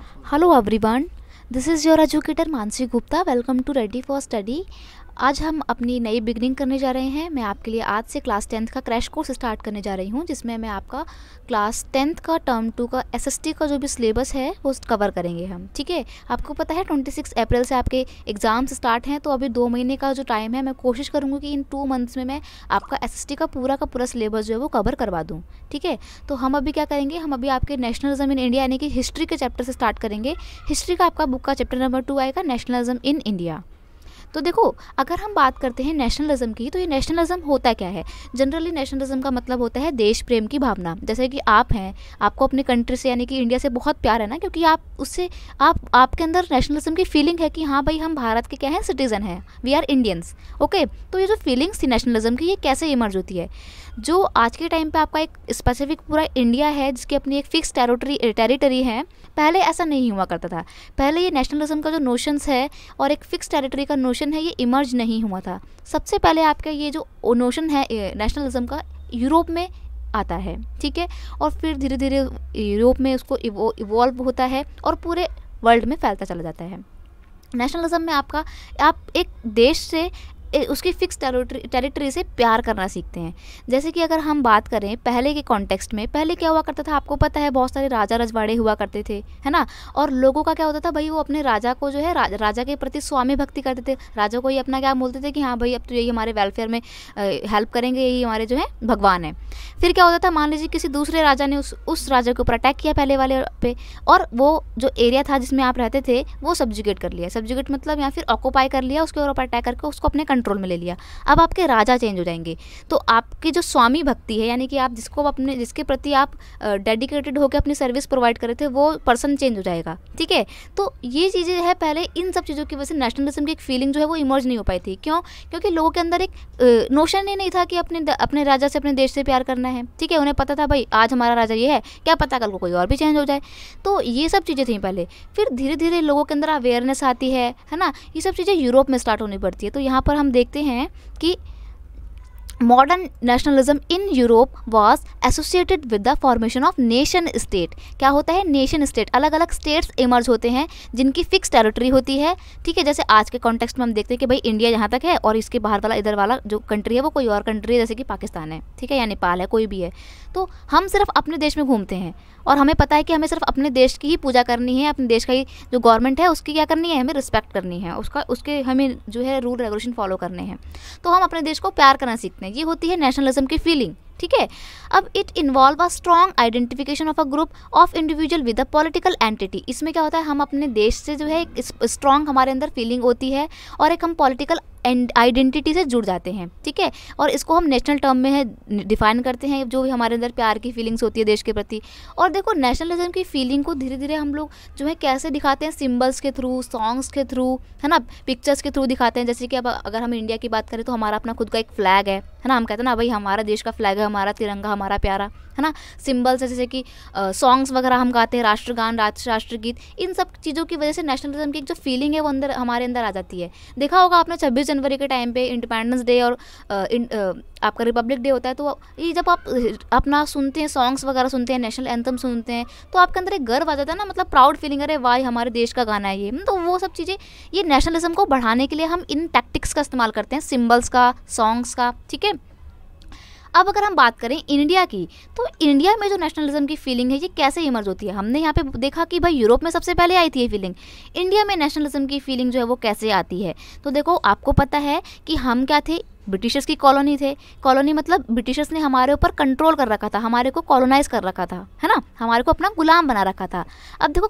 Hello everyone, this is your educator Mansi Gupta. Welcome to ready for study. आज हम अपनी नई बिगनिंग करने जा रहे हैं। मैं आपके लिए आज से क्लास 10th का क्रैश कोर्स स्टार्ट करने जा रही हूं, जिसमें मैं आपका क्लास 10th का टर्म 2 का एसएसटी का जो भी सिलेबस है वो कवर करेंगे हम। ठीक है, आपको पता है 26 अप्रैल से आपके एग्ज़ाम्स स्टार्ट हैं, तो अभी 2 महीने का जो टाइम है, मैं कोशिश करूँगी कि इन 2 मंथ्स में मैं आपका एसएसटी का पूरा सिलेबस जो है वो कवर करवा दूँ। ठीक है, तो हम अभी क्या करेंगे, हम अभी आपके नेशनलिज्म इन इंडिया यानी कि हिस्ट्री के चैप्टर से स्टार्ट करेंगे। हिस्ट्री का आपका बुक का चैप्टर नंबर 2 आएगा, नेशनलिज्म इन इंडिया। तो देखो, अगर हम बात करते हैं नेशनलिज्म की, तो ये नेशनलिज्म होता क्या है। जनरली नेशनलिज्म का मतलब होता है देश प्रेम की भावना। जैसे कि आप हैं, आपको अपने कंट्री से यानी कि इंडिया से बहुत प्यार है ना, क्योंकि आप उससे आपके अंदर नेशनलिज्म की फीलिंग है कि हाँ भाई, हम भारत के क्या हैं, सिटीज़न हैं, वी आर इंडियंस। ओके, तो ये जो फीलिंग्स थी नेशनलिज्म की, ये कैसे इमर्ज होती है। जो आज के टाइम पे आपका एक स्पेसिफिक पूरा इंडिया है, जिसकी अपनी एक फिक्स टेरिटरी है, पहले ऐसा नहीं हुआ करता था। पहले ये नेशनलिज्म का जो नोशंस है और एक फिक्स टेरिटरी का नोशन है, ये इमर्ज नहीं हुआ था। सबसे पहले आपका ये जो नोशन है नेशनलिज्म का, यूरोप में आता है। ठीक है, और फिर धीरे धीरे यूरोप में उसको इवॉल्व होता है और पूरे वर्ल्ड में फैलता चला जाता है। नेशनलिज्म में आप एक देश से उसकी फिक्स टेरिटरी से प्यार करना सीखते हैं। जैसे कि अगर हम बात करें पहले के कॉन्टेक्स्ट में, पहले क्या हुआ करता था, आपको पता है बहुत सारे राजा रजवाड़े हुआ करते थे, है ना। और लोगों का क्या होता था भाई, वो अपने राजा को जो है राजा के प्रति स्वामी भक्ति करते थे। राजा को ये अपना क्या बोलते थे कि हाँ भाई, अब तो यही हमारे वेलफेयर में हेल्प करेंगे, यही हमारे जो है भगवान है। फिर क्या होता था, मान लीजिए किसी दूसरे राजा ने उस राजा के ऊपर अटैक किया पहले वाले पे, और वो जो एरिया था जिसमें आप रहते थे वो सब्जुगेट कर लिया। सब्जुगेट मतलब या फिर ऑक्यूपाई कर लिया, उसके ऊपर अटैक करके उसको अपने कंट्रोल में ले लिया। अब आपके राजा चेंज हो जाएंगे, तो आपकी जो स्वामी भक्ति है, यानी कि आप जिसके प्रति आप डेडिकेटेड होकर अपनी सर्विस प्रोवाइड कर रहे थे, वो पर्सन चेंज हो जाएगा। ठीक है, तो ये चीज़ें है, पहले इन सब चीज़ों की वजह से नेशनलिज्म की एक फीलिंग जो है वो इमर्ज नहीं हो पाई थी। क्यों? क्योंकि लोगों के अंदर एक नोशन ही नहीं था कि अपने राजा से, अपने देश से प्यार करना है। ठीक है, उन्हें पता था भाई आज हमारा राजा ये है, क्या पता कल को कोई और भी चेंज हो जाए। तो ये सब चीज़ें थी पहले। फिर धीरे धीरे लोगों के अंदर अवेयरनेस आती है ना। ये सब चीज़ें यूरोप में स्टार्ट होनी पड़ती है। तो यहाँ पर हम देखते हैं कि modern nationalism in Europe was associated with the formation of nation state. क्या होता है, नेशन स्टेट, अलग अलग स्टेट्स इमर्ज होते हैं जिनकी फिक्स टेरिटरी होती है। ठीक है, जैसे आज के कॉन्टेक्स्ट में हम देखते हैं कि भाई इंडिया यहाँ तक है और इसके बाहर वाला इधर वाला जो कंट्री है वो कोई और कंट्री है, जैसे कि पाकिस्तान है, ठीक है, या नेपाल है, कोई भी है। तो हम सिर्फ अपने देश में घूमते हैं और हमें पता है कि हमें सिर्फ अपने देश की ही पूजा करनी है, अपने देश का ही जो गवर्नमेंट है उसकी क्या करनी है, हमें रिस्पेक्ट करनी है, उसके हमें जो है रूल रेगुलेशन फॉलो करने हैं। तो हम अपने देश को प्यार करना सीखते हैं, ये होती है नेशनलिज्म की फीलिंग। ठीक है, अब it involve a strong identification of a group of individual with a political entity. इसमें क्या होता है, हम अपने देश से जो है एक स्ट्रॉन्ग हमारे अंदर फीलिंग होती है और एक हम पॉलिटिकल आइडेंटिटी से जुड़ जाते हैं। ठीक है, और इसको हम नेशनल टर्म में है डिफाइन करते हैं, जो भी हमारे अंदर प्यार की फीलिंग्स होती है देश के प्रति। और देखो, नेशनलिज्म की फीलिंग को धीरे धीरे हम लोग जो है कैसे दिखाते हैं, सिंबल्स के थ्रू, सॉन्ग्स के थ्रू, है ना, पिक्चर्स के थ्रू दिखाते हैं। जैसे कि अब अगर हम इंडिया की बात करें तो हमारा अपना खुद का एक फ्लैग है ना। हम कहते हैं ना भाई, हमारा देश का फ्लैग है, हमारा तिरंगा, हमारा प्यारा, है ना। सिंबल्स जैसे कि सॉन्ग्स वगैरह हम गाते हैं, राष्ट्रगान, राष्ट्रगीत, इन सब चीज़ों की वजह से नेशनलिज्म की एक जो फीलिंग है वो हमारे अंदर आ जाती है। देखा होगा आपने 26 जनवरी के टाइम पे इंडिपेंडेंस डे और आपका रिपब्लिक डे होता है, तो ये जब आप अपना सुनते हैं, सॉन्ग्स वगैरह सुनते हैं, नेशनल एंथम सुनते हैं, तो आपके अंदर एक गर्व आ जाता है ना, मतलब प्राउड फीलिंग, अरे वाह हमारे देश का गाना है ये। तो वो सब चीज़ें, ये नेशनलिज्म को बढ़ाने के लिए हम इन टैक्टिक्स का इस्तेमाल करते हैं, सिंबल्स का, सॉन्ग्स का। ठीक है, अब अगर हम बात करें इंडिया की, तो इंडिया में जो नेशनलिज्म की फीलिंग है ये कैसे इमर्ज होती है। हमने यहाँ पे देखा कि भाई यूरोप में सबसे पहले आई थी ये फीलिंग, इंडिया में नेशनलिज्म की फीलिंग जो है वो कैसे आती है। तो देखो, आपको पता है कि हम क्या थे, ब्रिटिशर्स की कॉलोनी थे। कॉलोनी मतलब ब्रिटिशर्स ने हमारे ऊपर कंट्रोल कर रखा था, हमारे को कॉलोनाइज कर रखा था, है ना, हमारे को अपना गुलाम बना रखा था। अब देखो,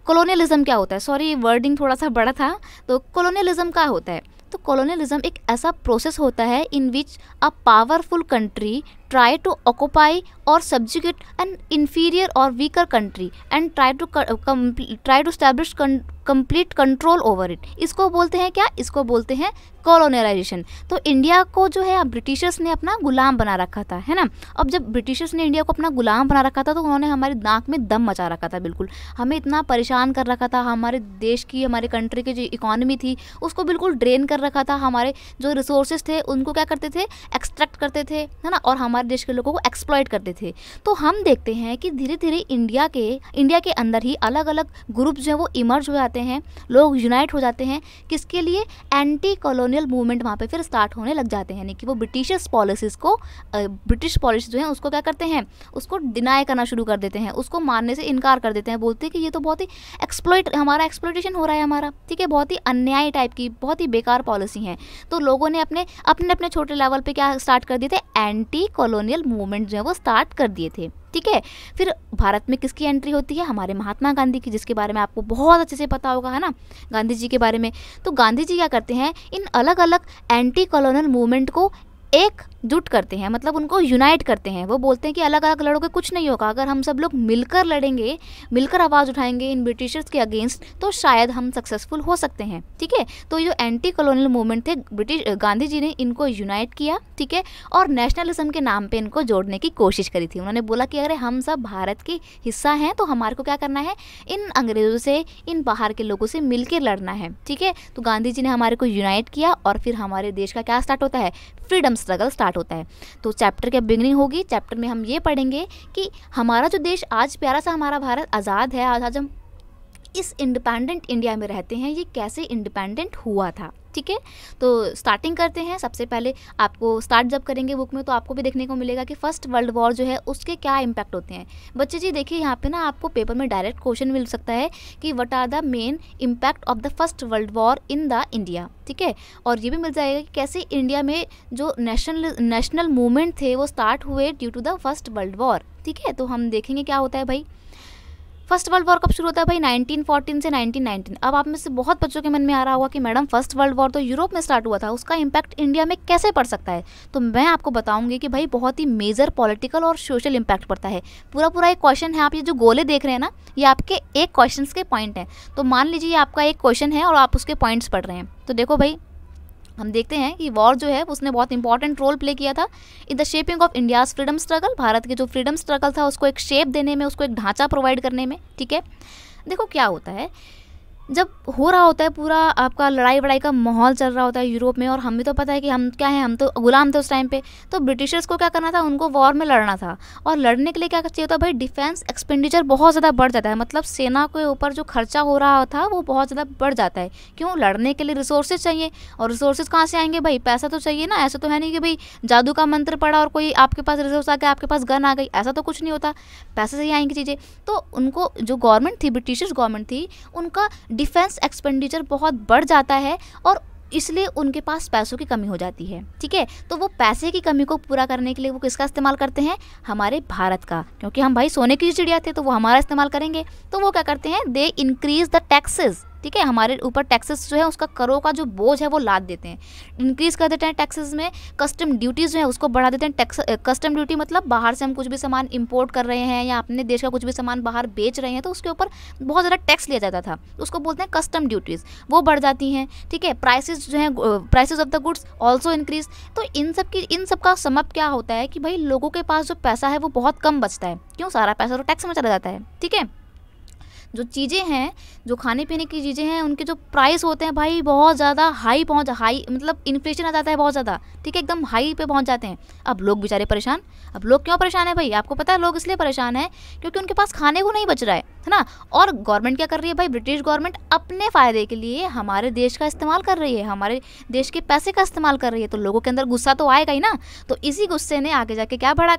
कॉलोनियलिज्म क्या होता है, सॉरी वर्डिंग थोड़ा सा बड़ा था। तो कॉलोनियलिज्म क्या होता है, तो कॉलोनियलिज्म एक ऐसा प्रोसेस होता है in which a powerful country try to occupy और subjugate an inferior or weaker country and try to establish complete control over it. इसको बोलते हैं क्या, इसको बोलते हैं कॉलोनियलाइजेशन। तो इंडिया को जो है ब्रिटिशर्स ने अपना गुलाम बना रखा था, है ना। अब जब ब्रिटिशर्स ने इंडिया को अपना गुलाम बना रखा था तो उन्होंने हमारी नाक में दम मचा रखा था, बिल्कुल हमें इतना परेशान कर रखा था। हमारे देश की, हमारे कंट्री की जो इकोनॉमी थी उसको बिल्कुल ड्रेन कर रखा था। हमारे जो रिसोर्सेज थे उनको क्या करते थे, एक्सट्रैक्ट करते थे, है ना, और हमारे देश के लोगों को एक्सप्लॉइट करते थे। तो हम देखते हैं कि धीरे धीरे इंडिया के अंदर ही अलग अलग ग्रुप जो है वो इमर्ज हो जाते हैं, लोग यूनाइट हो जाते हैं। किसके लिए, एंटी कॉलोनियल मूवमेंट वहाँ पे फिर स्टार्ट होने लग जाते हैं। यानी कि वो ब्रिटिश पॉलिसीज़ को, ब्रिटिश पॉलिसी जो है उसको क्या करते हैं, उसको डिनाई करना शुरू कर देते हैं, उसको मानने से इनकार कर देते हैं। बोलते हैं कि ये तो बहुत ही हमारा एक्सप्लॉइटेशन हो रहा है हमारा, ठीक है, बहुत ही अन्याय टाइप की, बहुत ही बेकार पॉलिसी है। तो लोगों ने अपने अपने छोटे लेवल पे क्या स्टार्ट कर दिए थे, एंटी कॉलोनियल मूवमेंट जो है वो स्टार्ट कर दिए थे, ठीक है। फिर भारत में किसकी एंट्री होती है, हमारे महात्मा गांधी की, जिसके बारे में आपको बहुत अच्छे से पता होगा, है ना, गांधी जी के बारे में। तो गांधी जी क्या करते हैं, इन अलग अलग एंटी कॉलोनियल मूवमेंट को एकजुट करते हैं, मतलब उनको यूनाइट करते हैं। वो बोलते हैं कि अलग अलग लड़ोगे कुछ नहीं होगा, अगर हम सब लोग मिलकर लड़ेंगे, मिलकर आवाज़ उठाएंगे इन ब्रिटिशर्स के अगेंस्ट, तो शायद हम सक्सेसफुल हो सकते हैं, ठीक है। तो ये जो एंटी कॉलोनियल मूवमेंट थे, गांधी जी ने इनको यूनाइट किया, ठीक है, और नेशनलिज्म के नाम पे इनको जोड़ने की कोशिश करी थी। उन्होंने बोला कि अगर हम सब भारत के हिस्सा हैं तो हमारे को क्या करना है, इन अंग्रेज़ों से, इन बाहर के लोगों से मिलकर लड़ना है, ठीक है। तो गांधी जी ने हमारे को यूनाइट किया और फिर हमारे देश का क्या स्टार्ट होता है, फ्रीडम स्ट्रगल स्टार्ट होता है। तो चैप्टर की बिगिनिंग होगी, चैप्टर में हम ये पढ़ेंगे कि हमारा जो देश आज प्यारा सा हमारा भारत आज़ाद है, आज हम इस इंडिपेंडेंट इंडिया में रहते हैं, ये कैसे इंडिपेंडेंट हुआ था, ठीक है। तो स्टार्टिंग करते हैं। सबसे पहले आपको स्टार्ट जब करेंगे बुक में तो आपको भी देखने को मिलेगा कि फर्स्ट वर्ल्ड वॉर जो है उसके क्या इम्पैक्ट होते हैं। बच्चे जी देखिए यहाँ पे ना आपको पेपर में डायरेक्ट क्वेश्चन मिल सकता है कि what are the main impact of the first world war in the India, ठीक है। और ये भी मिल जाएगा कि कैसे इंडिया में जो नेशनल मूवमेंट थे वो स्टार्ट हुए due to the first world war, ठीक है। तो हम देखेंगे क्या होता है भाई। फर्स्ट वर्ल्ड वॉर कब शुरू होता है भाई, 1914 से 1919। अब आप में से बहुत बच्चों के मन में आ रहा होगा कि मैडम फर्स्ट वर्ल्ड वॉर तो यूरोप में स्टार्ट हुआ था, उसका इम्पैक्ट इंडिया में कैसे पड़ सकता है। तो मैं आपको बताऊंगी कि भाई बहुत ही मेजर पॉलिटिकल और सोशल इम्पैक्ट पड़ता है। पूरा एक क्वेश्चन है, आप ये जो गोले देख रहे हैं ना, ये आपके एक क्वेश्चन के पॉइंट हैं। तो मान लीजिए ये आपका एक क्वेश्चन है और आप उसके पॉइंट्स पढ़ रहे हैं। तो देखो भाई, हम देखते हैं कि वॉर जो है उसने बहुत इंपॉर्टेंट रोल प्ले किया था in the shaping of India's freedom struggle. Bharat के जो फ्रीडम स्ट्रगल था उसको एक शेप देने में, उसको एक ढांचा प्रोवाइड करने में, ठीक है। देखो क्या होता है, जब हो रहा होता है पूरा आपका लड़ाई वड़ाई का माहौल चल रहा होता है यूरोप में, और हमें तो पता है कि हम क्या हैं, हम तो गुलाम थे उस टाइम पे। तो ब्रिटिशर्स को क्या करना था, उनको वॉर में लड़ना था, और लड़ने के लिए क्या चाहिए होता है भाई, डिफेंस एक्सपेंडिचर बहुत ज़्यादा बढ़ जाता है। मतलब सेना के ऊपर जो खर्चा हो रहा था वो बहुत ज़्यादा बढ़ जाता है। क्यों, लड़ने के लिए रिसोर्सेज चाहिए, और रिसोर्सेज कहाँ से आएंगे भाई, पैसा तो चाहिए ना। ऐसा तो है नहीं कि भाई जादू का मंत्र पड़ा और कोई आपके पास रिसोर्स आ गया, आपके पास गन आ गई, ऐसा तो कुछ नहीं होता, पैसे से ही आएंगी चीज़ें। तो उनको जो गवर्नमेंट थी, ब्रिटिशर्स गवर्नमेंट थी, उनका डिफेंस एक्सपेंडिचर बहुत बढ़ जाता है और इसलिए उनके पास पैसों की कमी हो जाती है, ठीक है। तो वो पैसे की कमी को पूरा करने के लिए वो किसका इस्तेमाल करते हैं, हमारे भारत का, क्योंकि हम भाई सोने की चिड़िया थे तो वो हमारा इस्तेमाल करेंगे। तो वो क्या करते हैं, दे इंक्रीज द टैक्सेस, ठीक है। हमारे ऊपर टैक्सेस जो है उसका करों का जो बोझ है वो लाद देते हैं, इंक्रीज कर देते हैं टैक्सेस में। कस्टम ड्यूटीज़ जो है उसको बढ़ा देते हैं। कस्टम ड्यूटी मतलब बाहर से हम कुछ भी सामान इंपोर्ट कर रहे हैं या अपने देश का कुछ भी सामान बाहर बेच रहे हैं तो उसके ऊपर बहुत ज़्यादा टैक्स लिया जाता था, उसको बोलते हैं कस्टम ड्यूटीज़, वो बढ़ जाती हैं, ठीक है। प्राइसेस जो है, prices of the goods also increase. तो इन सब का समअप क्या होता है कि भाई लोगों के पास जो पैसा है वो बहुत कम बचता है। क्यों, सारा पैसा तो टैक्स में चला जाता है, ठीक है। जो चीज़ें हैं, जो खाने पीने की चीज़ें हैं, उनके जो प्राइस होते हैं भाई बहुत ज़्यादा हाई मतलब इन्फ्लेशन आ जाता है बहुत ज़्यादा, ठीक है, एकदम हाई पे पहुंच जाते हैं। अब लोग बेचारे परेशान। अब लोग क्यों परेशान है भाई, आपको पता है लोग इसलिए परेशान है क्योंकि उनके पास खाने को नहीं बच रहा है ना। और गवर्नमेंट क्या कर रही है भाई, ब्रिटिश गवर्नमेंट अपने फ़ायदे के लिए हमारे देश का इस्तेमाल कर रही है, हमारे देश के पैसे का इस्तेमाल कर रही है। तो लोगों के अंदर गुस्सा तो आएगा ही ना। तो इसी गुस्से ने आगे जाके क्या बढ़ा,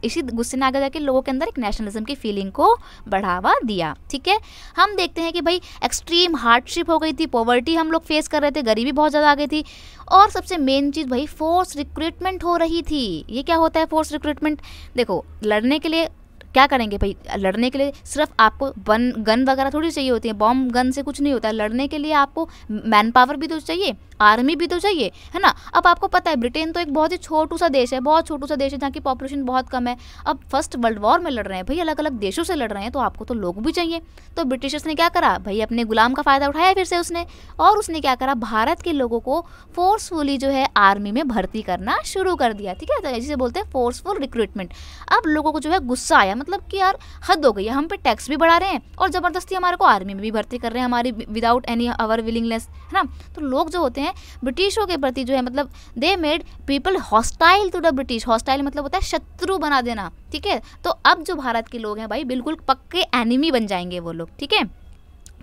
इसी गुस्से ने आगे जाके लोगों के अंदर एक नेशनलिज्म की फीलिंग को बढ़ावा दिया, ठीक है। हम देखते हैं कि भाई एक्सट्रीम हार्डशिप हो गई थी, पॉवर्टी हम लोग फेस कर रहे थे, गरीबी बहुत ज़्यादा आ गई थी, और सबसे मेन चीज़ भाई फोर्स रिक्रूटमेंट हो रही थी। ये क्या होता है फोर्स रिक्रूटमेंट, देखो लड़ने के लिए क्या करेंगे भाई, लड़ने के लिए सिर्फ आपको गन वगैरह थोड़ी चाहिए होती है, बॉम्ब गन से कुछ नहीं होता है। लड़ने के लिए आपको मैन पावर भी तो चाहिए, आर्मी भी तो चाहिए, है ना। अब आपको पता है ब्रिटेन तो एक बहुत ही छोटू सा देश है, बहुत छोटू सा देश है जहाँ की पॉपुलेशन बहुत कम है। अब फर्स्ट वर्ल्ड वॉर में लड़ रहे हैं भाई, अलग अलग देशों से लड़ रहे हैं, तो आपको तो लोग भी चाहिए। तो ब्रिटिशर्स ने क्या करा भाई, अपने गुलाम का फ़ायदा उठाया फिर से उसने, और उसने क्या करा, भारत के लोगों को फोर्सफुली जो है आर्मी में भर्ती करना शुरू कर दिया, ठीक है। तो जिसे बोलते हैं फोर्सफुल रिक्रूटमेंट। अब लोगों को जो है गुस्सा आया, मतलब कि यार हद हो गई है, हम पे टैक्स भी बढ़ा रहे हैं और ज़बरदस्ती हमारे को आर्मी में भी भर्ती कर रहे हैं, हमारी विदाउट एनी आवर विलिंगनेस, है ना। तो लोग जो होते हैं ब्रिटिशों के प्रति जो है, मतलब they made people hostile to the British. Hostile मतलब होता है शत्रु बना देना, ठीक है। तो अब जो भारत के लोग हैं भाई बिल्कुल पक्के एनिमी बन जाएंगे वो लोग, ठीक है।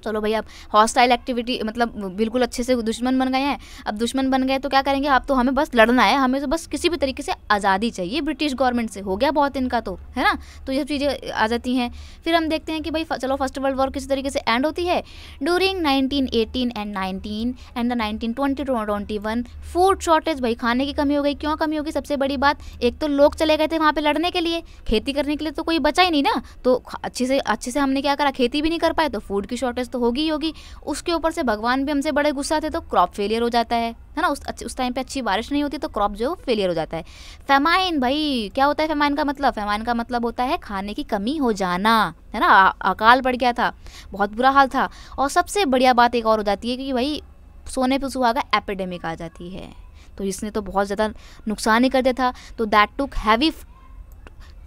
चलो भाई, अब हॉस्टाइल एक्टिविटी मतलब बिल्कुल अच्छे से दुश्मन बन गए हैं। अब दुश्मन बन गए तो क्या करेंगे, अब तो हमें बस लड़ना है, हमें तो बस किसी भी तरीके से आज़ादी चाहिए ब्रिटिश गवर्नमेंट से, हो गया बहुत इनका तो, है ना। तो ये सब चीज़ें आ जाती हैं। फिर हम देखते हैं कि भाई चलो फर्स्ट वर्ल्ड वॉर किसी तरीके से एंड होती है। ड्यूरिंग 1918 एंड 1920-21 फूड शॉर्टेज, भाई खाने की कमी हो गई। क्यों कमी होगी, सबसे बड़ी बात, एक तो लोग चले गए थे वहाँ पे लड़ने के लिए, खेती करने के लिए तो कोई बचा ही नहीं ना। तो अच्छे से हमने क्या करा, खेती भी नहीं कर पाए, तो फूड की शॉर्टेज तो होगी ही होगी। उसके ऊपर से भगवान भी हमसे बड़े गुस्सा थे, तो क्रॉप फेलियर हो जाता है ना। उस टाइम पे अच्छी बारिश नहीं होती तो क्रॉप जो फेलियर हो जाता है। फेमाइन, भाई क्या होता है फेमाइन का मतलब, फेमाइन का मतलब होता है खाने की कमी हो जाना, है ना। अकाल पड़ गया था, बहुत बुरा हाल था। और सबसे बढ़िया बात एक और हो जाती है कि भाई सोने पे सुहागा एपिडेमिक आ जाती है, तो इसने तो बहुत ज़्यादा नुकसान ही कर दिया था। तो that took heavy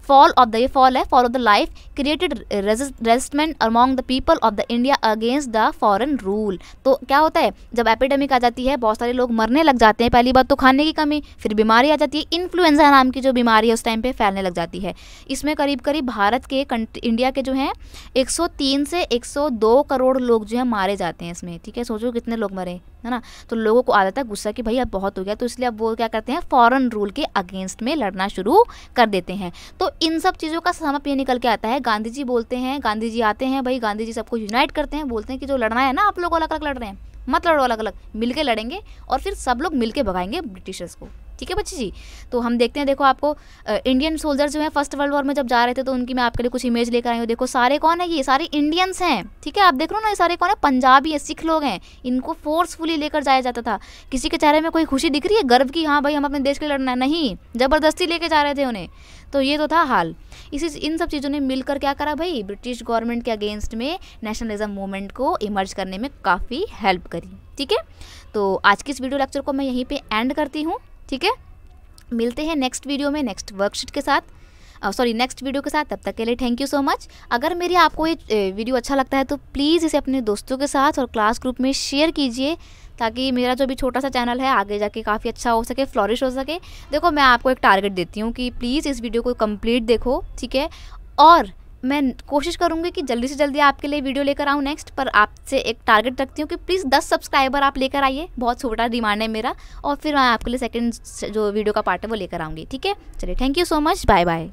fall of the life created resentment among the people of the India against the foreign rule. तो क्या होता है, जब एपिडेमिक आ जाती है, बहुत सारे लोग मरने लग जाते हैं। पहली बात तो खाने की कमी, फिर बीमारी आ जाती है, इन्फ्लुएंजा नाम की जो बीमारी है उस टाइम पे फैलने लग जाती है। इसमें करीब करीब भारत के इंडिया के जो हैं 103 से 102 करोड़ लोग जो है मारे जाते हैं इसमें, ठीक है। सोचो कितने लोग मरे, है ना। तो लोगों को आ जाता है गुस्सा कि भाई अब बहुत हो गया, तो इसलिए अब वो क्या करते हैं, फॉरेन रूल के अगेंस्ट में लड़ना शुरू कर देते हैं। तो इन सब चीज़ों का समझ ये निकल के आता है। गांधी जी बोलते हैं, गांधी जी आते हैं भाई, गांधी जी सबको यूनाइट करते हैं, बोलते हैं कि जो लड़ना है ना, आप लोग अलग अलग लड़ रहे हैं, मत लड़ो, अलग अलग मिलके लड़ेंगे और फिर सब लोग मिलके भगाएंगे ब्रिटिशर्स को, ठीक है बच्ची जी। तो हम देखते हैं, देखो आपको इंडियन सोल्जर जो है फर्स्ट वर्ल्ड वॉर में जब जा रहे थे, तो उनकी मैं आपके लिए कुछ इमेज लेकर आई हूँ। देखो सारे कौन है, ये सारे इंडियंस हैं, ठीक है। आप देख लो ना, ये सारे कौन है, पंजाबी है, सिख लोग हैं। इनको फोर्सफुली लेकर जाया जाता था। किसी के चेहरे में कोई खुशी दिख रही है गर्व की, हाँ भाई हम अपने देश के लिए लड़ना है, नहीं, ज़बरदस्ती लेके जा रहे थे उन्हें। तो ये तो था हाल। इन सब चीज़ों ने मिलकर क्या करा भाई, ब्रिटिश गवर्नमेंट के अगेंस्ट में नेशनलिज्म मूवमेंट को इमर्ज करने में काफ़ी हेल्प करी, ठीक है। तो आज की इस वीडियो लेक्चर को मैं यहीं पे एंड करती हूँ, ठीक है। मिलते हैं नेक्स्ट वीडियो में नेक्स्ट वर्कशीट के साथ, नेक्स्ट वीडियो के साथ। तब तक के लिए थैंक यू सो मच। अगर मेरी आपको ये वीडियो अच्छा लगता है तो प्लीज़ इसे अपने दोस्तों के साथ और क्लास ग्रुप में शेयर कीजिए, ताकि मेरा जो भी छोटा सा चैनल है आगे जाके काफ़ी अच्छा हो सके, फ्लॉरिश हो सके। देखो मैं आपको एक टारगेट देती हूँ कि प्लीज़ इस वीडियो को कंप्लीट देखो, ठीक है। और मैं कोशिश करूँगी कि जल्दी से जल्दी आपके लिए वीडियो लेकर आऊँ नेक्स्ट, पर आपसे एक टारगेट रखती हूँ कि प्लीज़ 10 सब्सक्राइबर आप लेकर आइए, बहुत छोटा डिमांड है मेरा, और फिर मैं आपके लिए सेकंड जो वीडियो का पार्ट है वो लेकर आऊँगी, ठीक है। चलिए, thank you so much, bye bye.